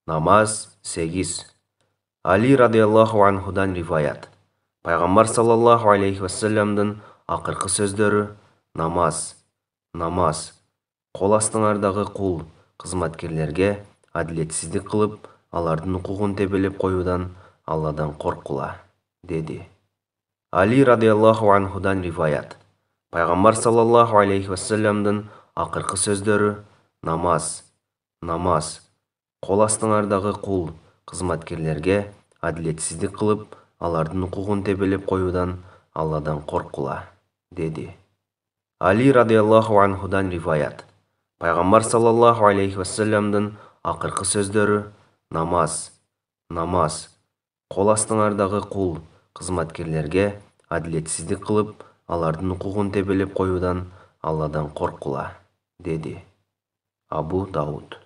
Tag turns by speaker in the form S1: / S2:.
S1: Namaz 8. Ali радиаллаху анхудан риваят. Пайғамбар саллаллаху алейхи вассаламдың ақырқы сөздері: намаз, намаз, қол астыңардағы құл қызматкерлерге әділетсіздік қылып, алардың құқығын тебелеп қоюдан Алладан қорқыла, деді. Ali радиаллаху анхудан риваят. Пайғамбар саллаллаху алейхи вассаламдың ақырқы сөздері: намаз, намаз, қол астыңардағы құл қызматкерлерге әділетсіздік қылып, алардың құқығын тебелеп қоюдан Алладан қорқыла, деді. Ali радиаллаху анхудан риваят. Пайғамбар саллаллаху алейхи вассаламдың ақырқы сөздері: намаз, намаз, қол астыңардағы құл қызматкерлерге әділетсіздік қылып, алардың құқығын тебелеп қоюдан Алладан қорқыла, деді. Абу Дауд.